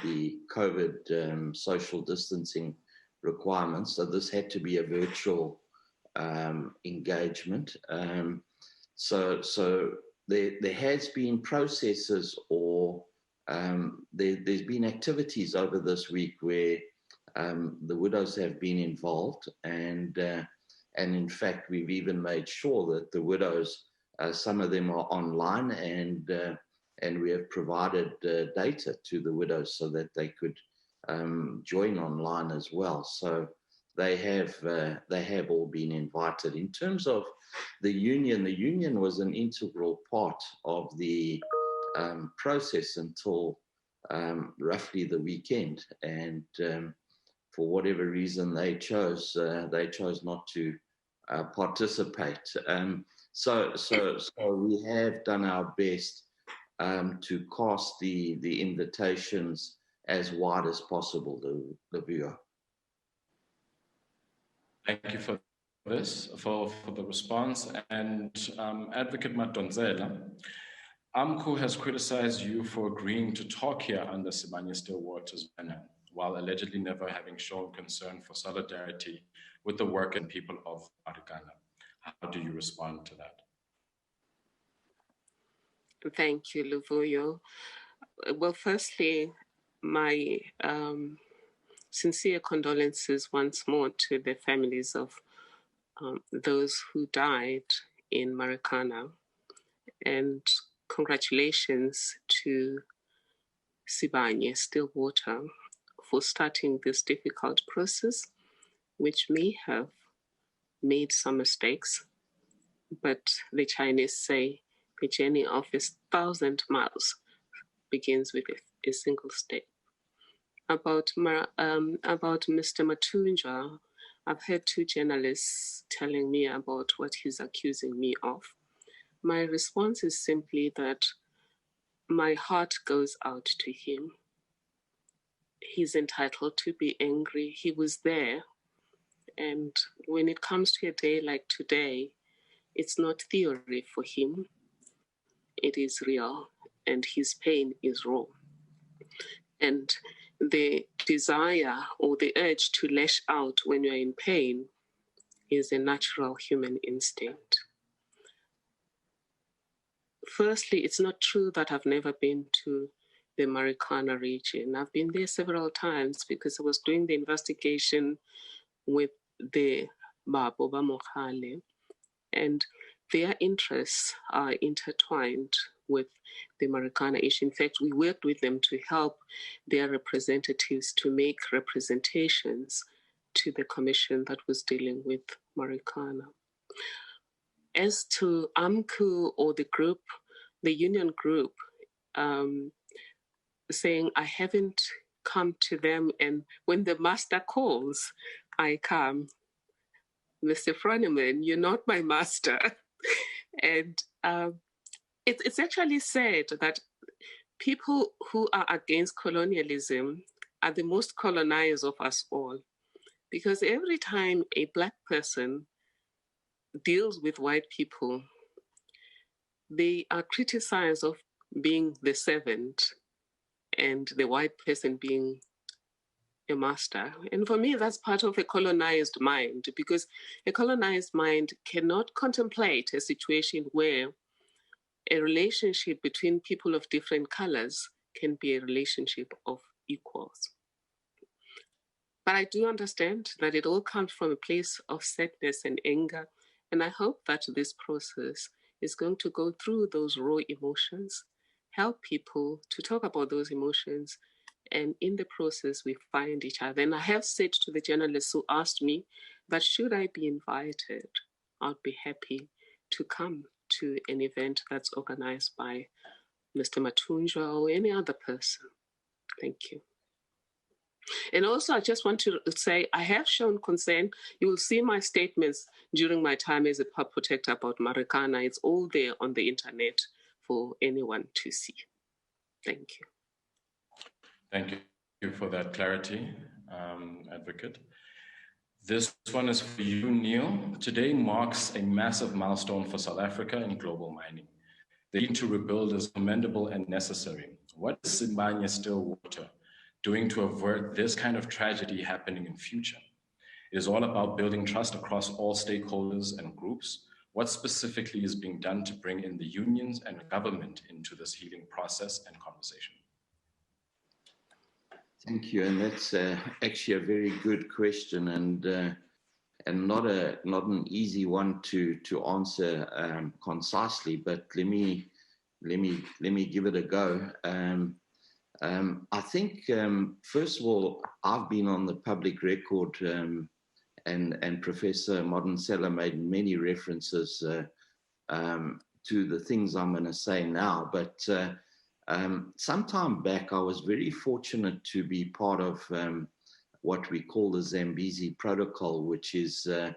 the COVID social distancing requirements. So this had to be a virtual engagement. So there has been processes or there's been activities over this week where the widows have been involved, and in fact we've even made sure that the widows, some of them are online, and we have provided data to the widows so that they could join online as well. So they have all been invited. In terms of the union was an integral part of the process until roughly the weekend, and for whatever reason they chose not to participate. So we have done our best to cast the invitations as wide as possible, the viewer. Thank you for this, for the response. And Advocate Madonsela, AMCU has criticized you for agreeing to talk here under Sibanye-Stillwater's banner, while allegedly never having shown concern for solidarity with the work and people of Marikana. How do you respond to that? Thank you, Luvuyo. Well, firstly, my sincere condolences once more to the families of those who died in Marikana, and congratulations to Sibanye-Stillwater for starting this difficult process, which may have made some mistakes, but the Chinese say the journey of 1,000 miles begins with a single step. About Mr. Matunja, I've heard two journalists telling me about what he's accusing me of. My response is simply that my heart goes out to him. He's entitled to be angry. He was there. And when it comes to a day like today, it's not theory for him. It is real, and his pain is raw. And the desire or the urge to lash out when you're in pain is a natural human instinct. Firstly, it's not true that I've never been to the Marikana region. I've been there several times because I was doing the investigation with the Baboba Mokhale, and their interests are intertwined with the Marikana issue. In fact, we worked with them to help their representatives to make representations to the commission that was dealing with Marikana. As to AMCU or the group, the union group, saying I haven't come to them, and when the master calls, I come. Mr. Froneman, you're not my master. And it's actually said that people who are against colonialism are the most colonized of us all. Because every time a Black person deals with white people, they are criticized of being the servant and the white person being your master. And for me, that's part of a colonized mind, because a colonized mind cannot contemplate a situation where a relationship between people of different colors can be a relationship of equals. But I do understand that it all comes from a place of sadness and anger. And I hope that this process is going to go through those raw emotions, help people to talk about those emotions, and in the process, we find each other. And I have said to the journalists who asked me that should I be invited, I'd be happy to come to an event that's organized by Mr. Matunjwa or any other person. Thank you. And also, I just want to say, I have shown concern. You will see my statements during my time as a pub protector about Marikana. It's all there on the internet for anyone to see. Thank you. Thank you for that clarity, Advocate. This one is for you, Neil. Today marks a massive milestone for South Africa in global mining. The need to rebuild is commendable and necessary. What is Sibanye-Stillwater doing to avert this kind of tragedy happening in future? It is all about building trust across all stakeholders and groups. What specifically is being done to bring in the unions and government into this healing process and conversation? Thank you, and that's actually a very good question, and not an easy one to answer concisely. But let me give it a go. I think first of all, I've been on the public record, and Professor Madonsela made many references to the things I'm going to say now, but. Some time back, I was very fortunate to be part of what we call the Zambezi Protocol, which is a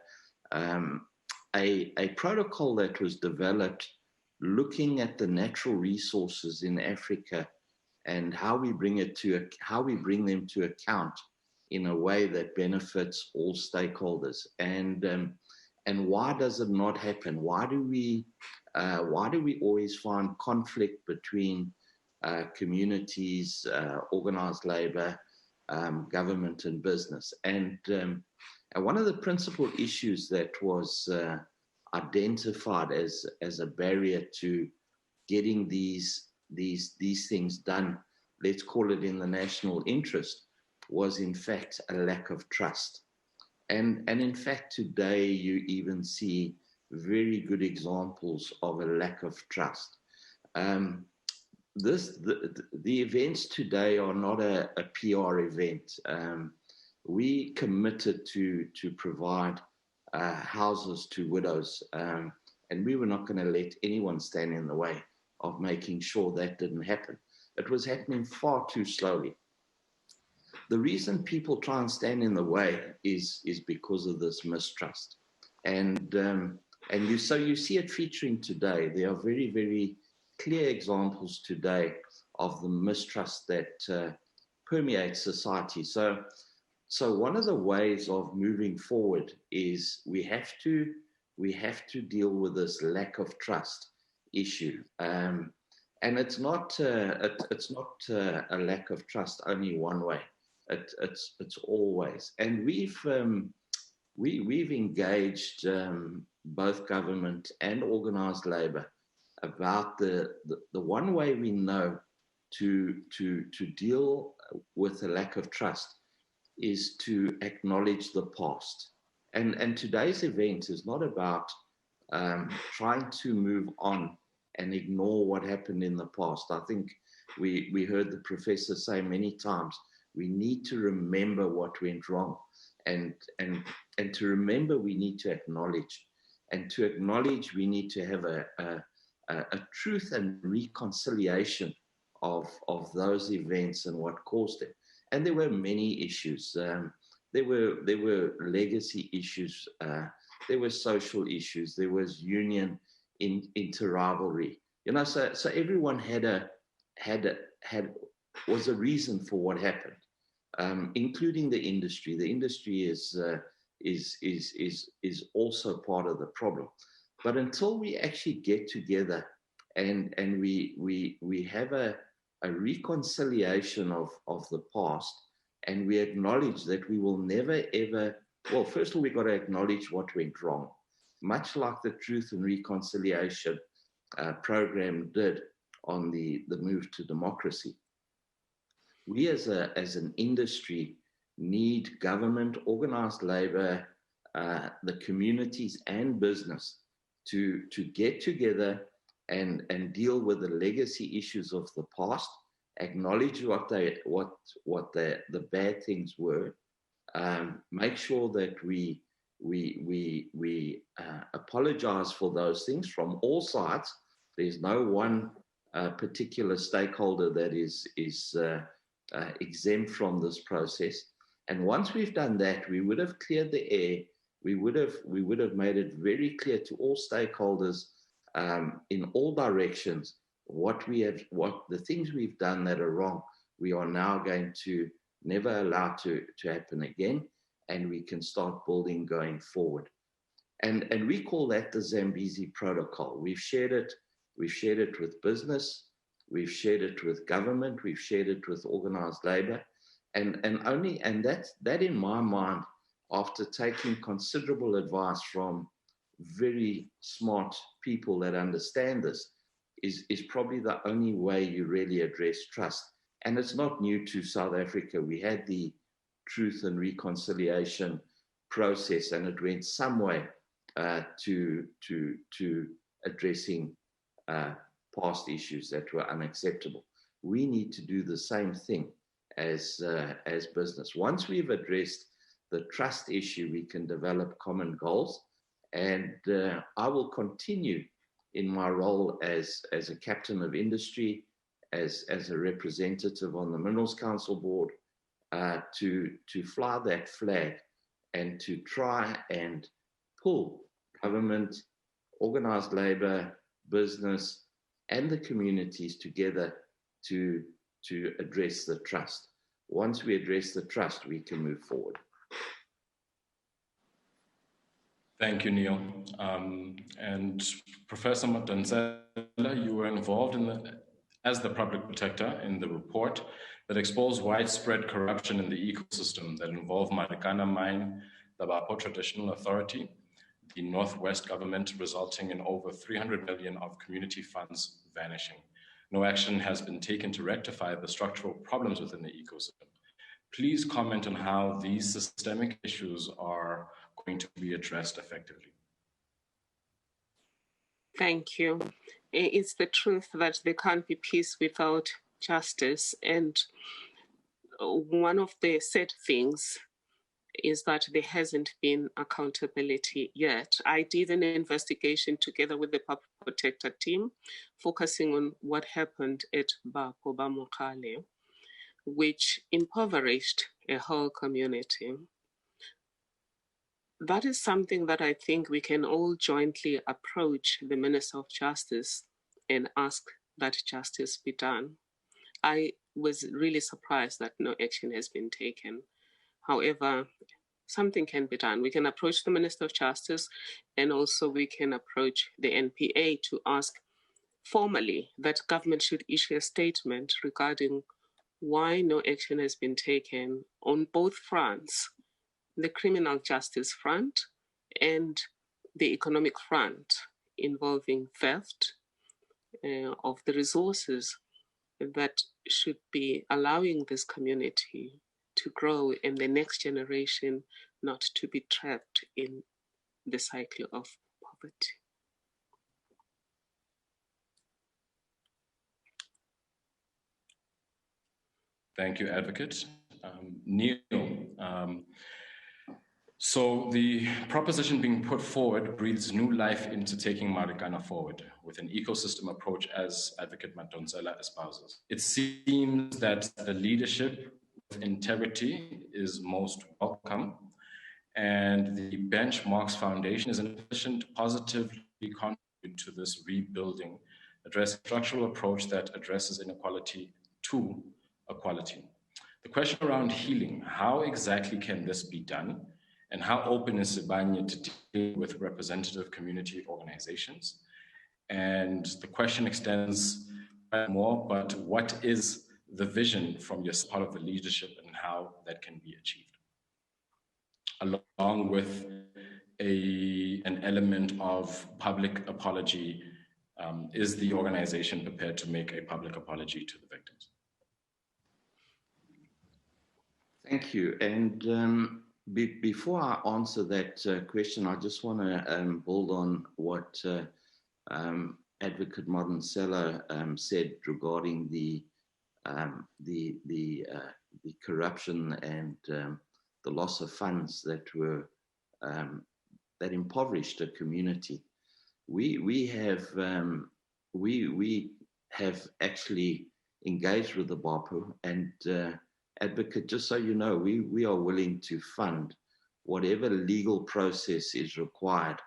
protocol that was developed looking at the natural resources in Africa and how we bring them to account in a way that benefits all stakeholders. And why does it not happen? Why do we always find conflict between communities, organized labor, government and business? And one of the principal issues that was identified as a barrier to getting these things done, let's call it in the national interest, was in fact a lack of trust. And in fact, today you even see very good examples of a lack of trust. The events today are not a PR event. We committed to provide houses to widows, and we were not going to let anyone stand in the way of making sure that didn't happen. It was happening far too slowly. The reason people try and stand in the way is because of this mistrust, and you see it featuring today. There are very, very clear examples today of the mistrust that permeates society. So one of the ways of moving forward is we have to deal with this lack of trust issue, and it's not a lack of trust only one way. It's always, and we've engaged both government and organized labor about the one way we know to deal with a lack of trust is to acknowledge the past. And today's event is not about trying to move on and ignore what happened in the past. I think we heard the professor say many times, we need to remember what went wrong. And to remember, we need to acknowledge. And to acknowledge, we need to have a truth and reconciliation of those events and what caused them. And there were many issues. There were legacy issues. There were social issues. There was union inter-rivalry. So everyone was a reason for what happened, including the industry. The industry is also part of the problem. But until we actually get together and we have a reconciliation of the past and we acknowledge that we will never ever, well, first of all, we've got to acknowledge what went wrong, much like the Truth and Reconciliation program did on the move to democracy. We as an industry need government, organized labor, the communities and business to get together and deal with the legacy issues of the past, acknowledge what the bad things were, make sure that we apologize for those things from all sides. There's no one particular stakeholder that is exempt from this process. And once we've done that, we would have cleared the air. We would have made it very clear to all stakeholders in all directions what the things we've done that are wrong. We are now going to never allow to happen again, and we can start building going forward. And we call that the Zambezi Protocol. We've shared it with business, we've shared it with government, we've shared it with organized labor, and that in my mind, after taking considerable advice from very smart people that understand this, is probably the only way you really address trust. And it's not new to South Africa. We had the Truth and Reconciliation process, and it went some way to addressing past issues that were unacceptable. We need to do the same thing as business. Once we've addressed the trust issue, we can develop common goals. And I will continue in my role as a captain of industry, as a representative on the Minerals Council board, to fly that flag and to try and pull government, organized labor, business, and the communities together to address the trust. Once we address the trust, we can move forward. Thank you, Neil. And Professor Madonsela, you were involved as the public protector in the report that exposed widespread corruption in the ecosystem that involved Marikana Mine, the Bapo Traditional Authority, the Northwest government, resulting in over 300 million of community funds vanishing. No action has been taken to rectify the structural problems within the ecosystem. Please comment on how these systemic issues are going to be addressed effectively. Thank you. It's the truth that there can't be peace without justice. And one of the sad things is that there hasn't been accountability yet. I did an investigation together with the Public Protector team, focusing on what happened at Bapo Bamokale, which impoverished a whole community. That is something that I think we can all jointly approach the Minister of Justice and ask that justice be done. I was really surprised that no action has been taken. However, something can be done. We can approach the Minister of Justice, and also we can approach the NPA to ask formally that government should issue a statement regarding why no action has been taken on both fronts, the criminal justice front and the economic front, involving theft of the resources that should be allowing this community to grow and the next generation not to be trapped in the cycle of poverty. Thank you, Advocate. Neil, so the proposition being put forward breathes new life into taking Marikana forward with an ecosystem approach, as Advocate Madonsela espouses. It seems that the leadership with integrity is most welcome, and the Benchmarks Foundation is in a position to positively contribute to this rebuilding, address a structural approach that addresses inequality to equality. The question around healing, how exactly can this be done? And how open is Sibanye to deal with representative community organizations? And the question extends more, but what is the vision from your part of the leadership and how that can be achieved, along with an element of public apology. Is the organization prepared to make a public apology to the victims? Thank you. And before I answer that question, I just want to build on what Advocate Madonsela said regarding the corruption and the loss of funds that were that impoverished a community. We have actually engaged with the BAPU, and Advocate, just so you know, we are willing to fund whatever legal process is required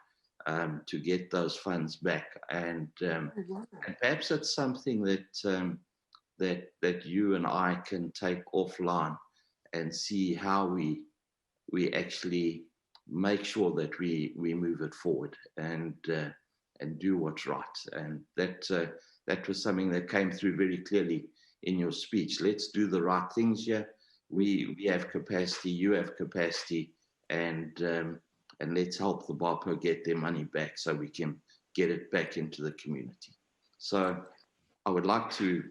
to get those funds back, and perhaps it's something that you and I can take offline and see how we actually make sure that we move it forward and do what's right. And that was something that came through very clearly in your speech. Let's do the right things here. We have capacity, you have capacity, and let's help the BAPU get their money back so we can get it back into the community. So I would like to,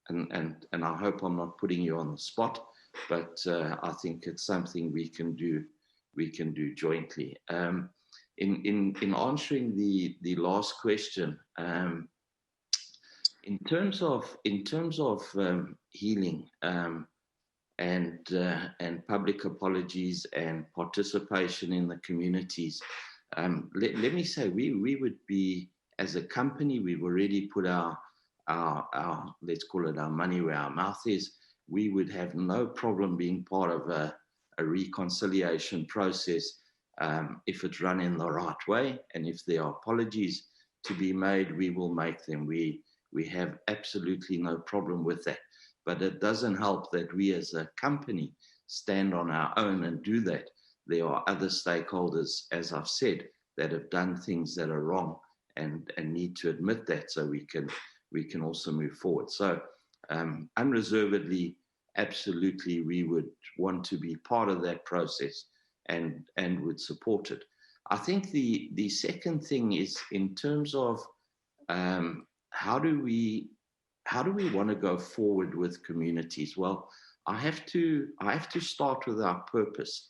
and I hope I'm not putting you on the spot, but I think it's something we can do jointly. In answering the last question, in terms of healing and public apologies and participation in the communities, let me say we would be, as a company, we've already put our let's call it our money where our mouth is. We would have no problem being part of a reconciliation process if it's run in the right way, and if there are apologies to be made, we will make them. We have absolutely no problem with that. But it doesn't help that we as a company stand on our own and do that. There are other stakeholders, as I've said, that have done things that are wrong and need to admit that, so we can also move forward. So unreservedly, absolutely, we would want to be part of that process and would support it. I think the second thing is in terms of how do we want to go forward with communities? Well, I have to start with our purpose.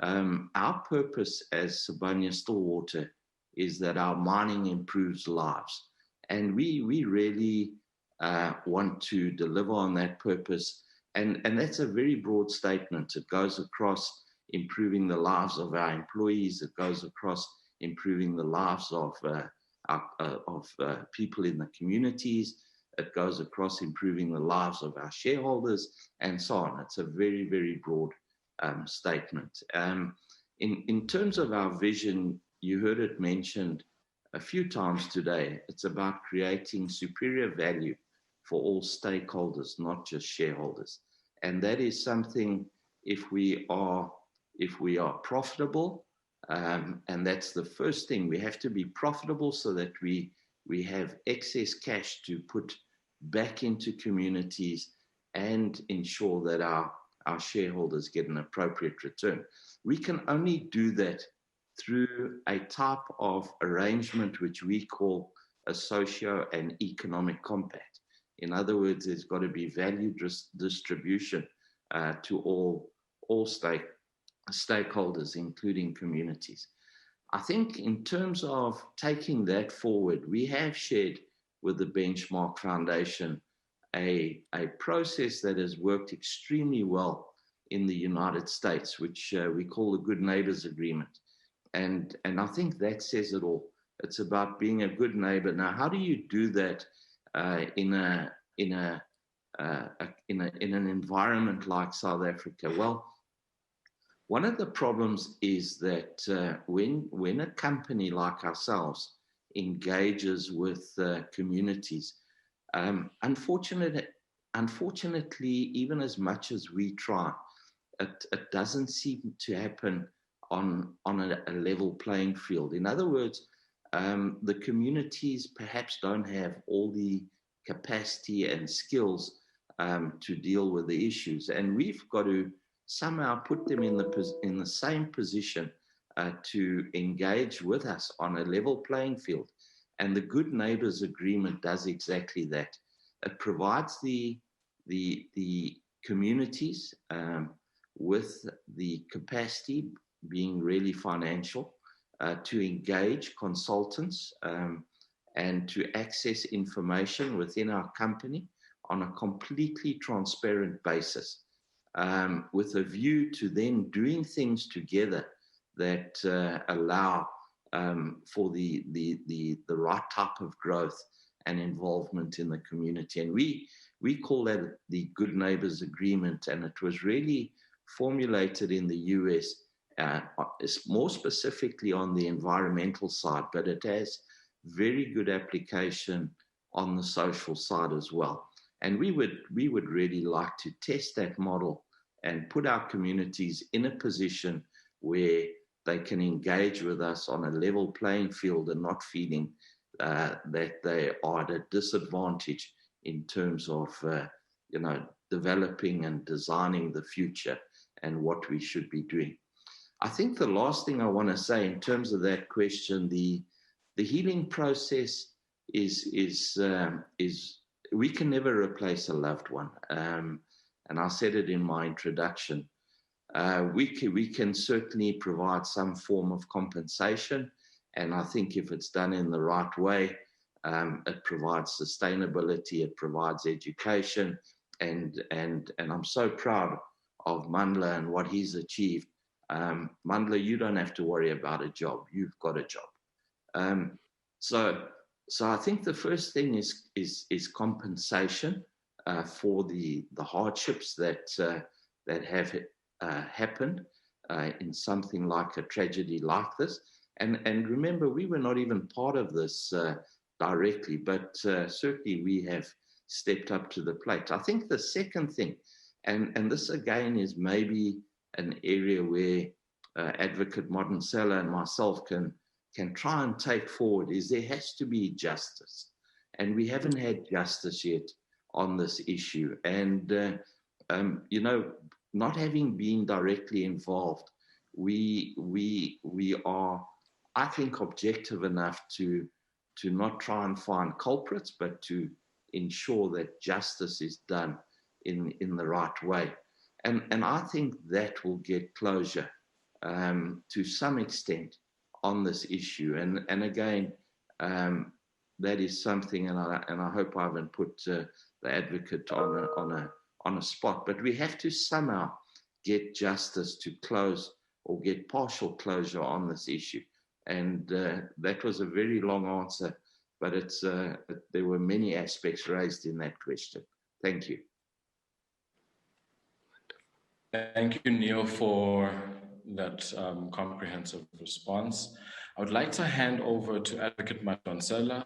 Our purpose as Sibanye-Stillwater is that our mining improves lives, and we really want to deliver on that purpose. And that's a very broad statement. It goes across improving the lives of our employees. It goes across improving the lives of people in the communities. It goes across improving the lives of our shareholders, and so on. It's a very, very broad statement. In terms of our vision, you heard it mentioned a few times today. It's about creating superior value for all stakeholders, not just shareholders. And that is something, if we are profitable, and that's the first thing, we have to be profitable so that we have excess cash to put back into communities and ensure that our shareholders get an appropriate return. We can only do that through a type of arrangement which we call a socio and economic compact. In other words, there's got to be value distribution to all stakeholders, including communities. I think in terms of taking that forward, we have shared with the Benchmark Foundation a process that has worked extremely well in the United States, which we call the Good Neighbours Agreement. And I think that says it all. It's about being a good neighbor. Now, how do you do that in an environment like South Africa? Well, one of the problems is that when a company like ourselves engages with communities, unfortunately, even as much as we try, it doesn't seem to happen on a level playing field. In other words, the communities perhaps don't have all the capacity and skills to deal with the issues. And we've got to somehow put them in the same position to engage with us on a level playing field. And the Good Neighbours Agreement does exactly that. It provides the communities with the capacity, being really financial, to engage consultants and to access information within our company on a completely transparent basis, with a view to then doing things together that allow for the right type of growth and involvement in the community. And we call that the Good Neighbours Agreement, and it was really formulated in the US, more specifically on the environmental side, but it has very good application on the social side as well. And we would really like to test that model and put our communities in a position where they can engage with us on a level playing field and not feeling that they are at a disadvantage in terms of developing and designing the future and what we should be doing. I think the last thing I want to say in terms of that question, the healing process is we can never replace a loved one, and I said it in my introduction. We can certainly provide some form of compensation, and I think if it's done in the right way, it provides sustainability, it provides education, and I'm so proud of Mandla and what he's achieved. Mandla, you don't have to worry about a job; you've got a job. So I think the first thing is compensation for the hardships that have happened in something like a tragedy like this. And remember, we were not even part of this directly, but certainly we have stepped up to the plate. I think the second thing, and this again is maybe an area where Advocate Madonsela and myself can try and take forward, is there has to be justice. And we haven't had justice yet on this issue. And, not having been directly involved, we are, I think, objective enough to not try and find culprits, but to ensure that justice is done in the right way. And I think that will get closure to some extent on this issue. And again, that is something, and I hope I haven't put the advocate on a spot, but we have to somehow get justice to close or get partial closure on this issue. And that was a very long answer, but there were many aspects raised in that question. Thank you. Thank you, Neil, for that comprehensive response. I would like to hand over to Advocate Madonsela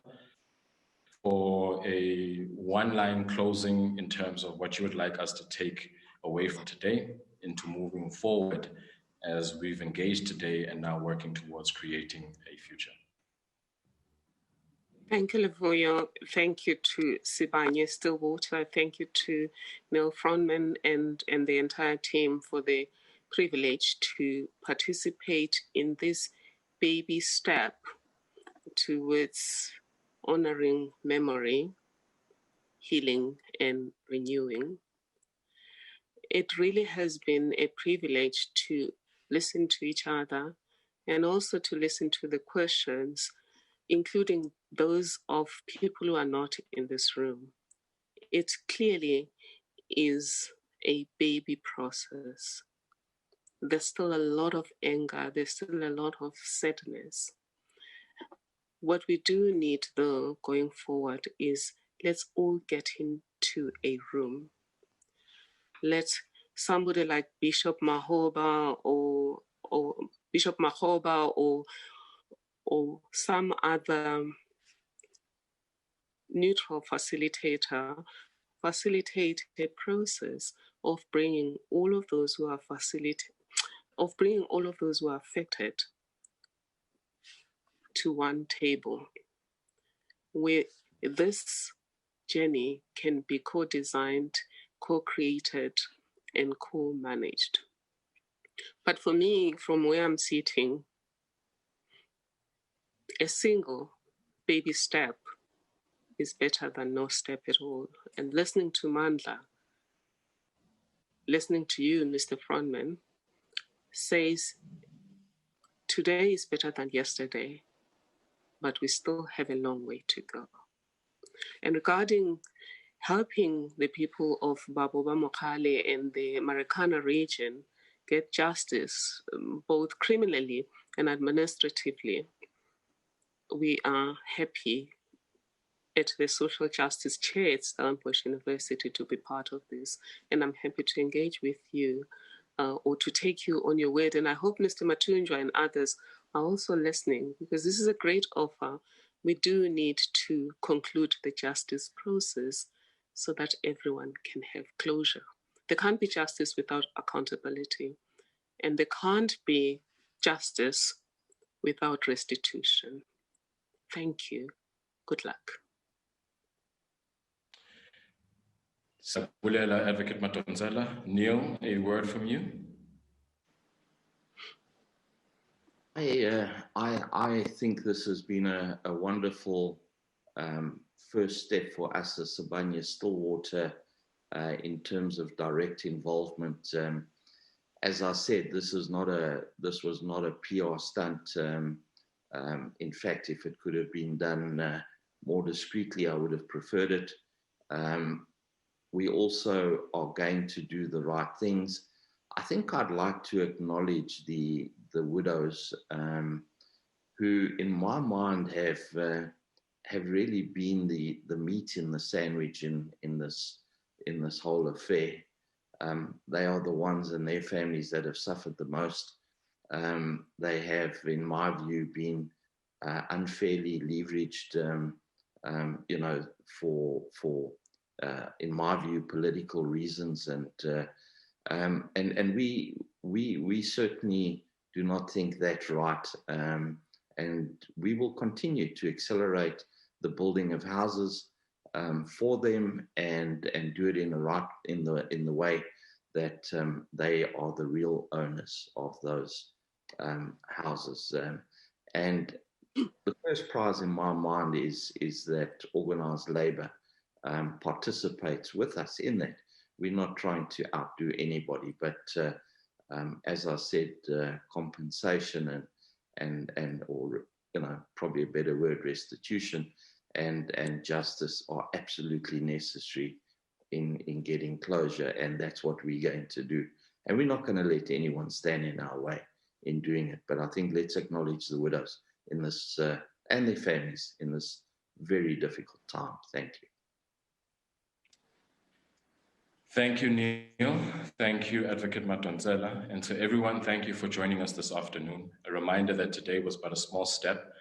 for a one-line closing in terms of what you would like us to take away from today into moving forward as we've engaged today and now working towards creating a future. Thank you, Livoyo. Thank you to Sibanye-Stillwater. Thank you to Neil Frontman and the entire team for the privilege to participate in this baby step towards honoring memory, healing, and renewing. It really has been a privilege to listen to each other and also to listen to the questions, including those of people who are not in this room. It clearly is a baby process. There's still a lot of anger, there's still a lot of sadness. What we do need, though, going forward is let's all get into a room. Let somebody like Bishop Mahoba or Bishop Mahoba or some other neutral facilitator facilitate a process of bringing all of those who are affected to one table, where this journey can be co-designed co-created and co-managed. But for me, from where I'm sitting, a single baby step is better than no step at all. And listening to Mandla, listening to you, Mr. Frontman, says today is better than yesterday, but we still have a long way to go. And regarding helping the people of Baboba Mokale and the Marikana region get justice, both criminally and administratively, we are happy at the Social Justice Chair at Stellenbosch University to be part of this. And I'm happy to engage with you or to take you on your word. And I hope Mr. Matunjwa and others are also listening, because this is a great offer. We do need to conclude the justice process so that everyone can have closure. There can't be justice without accountability, and there can't be justice without restitution. Thank you. Good luck. Sabulela Advocate Madonsela. Neil, a word from you? I think this has been a wonderful first step for us as Sibanye-Stillwater in terms of direct involvement. As I said, this was not a PR stunt. In fact, if it could have been done more discreetly, I would have preferred it. We also are going to do the right things. I think I'd like to acknowledge the widows who, in my mind, have really been the meat in the sandwich in this whole affair. They are the ones and their families that have suffered the most. They have, in my view, been unfairly leveraged, for in my view, political reasons, and we certainly do not think that's right, and we will continue to accelerate the building of houses for them and do it in the way that they are the real owners of those houses. And the first prize in my mind is that organised labour participates with us in that. We're not trying to outdo anybody, but as I said, compensation or probably a better word, restitution and justice are absolutely necessary in getting closure, and that's what we're going to do. And we're not going to let anyone stand in our way in doing it. But I think let's acknowledge the widows in this and their families in this very difficult time. Thank you. Thank you, Neil. Thank you, Advocate Madonsela. And to everyone, thank you for joining us this afternoon. A reminder that today was but a small step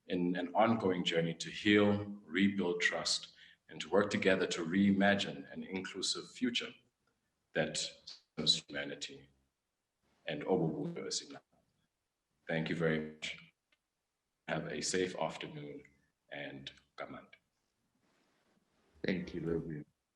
in an ongoing journey to heal, rebuild trust, and to work together to reimagine an inclusive future that serves humanity and Obubu. Thank you very much. Have a safe afternoon and Gamand. Thank you, Lobu.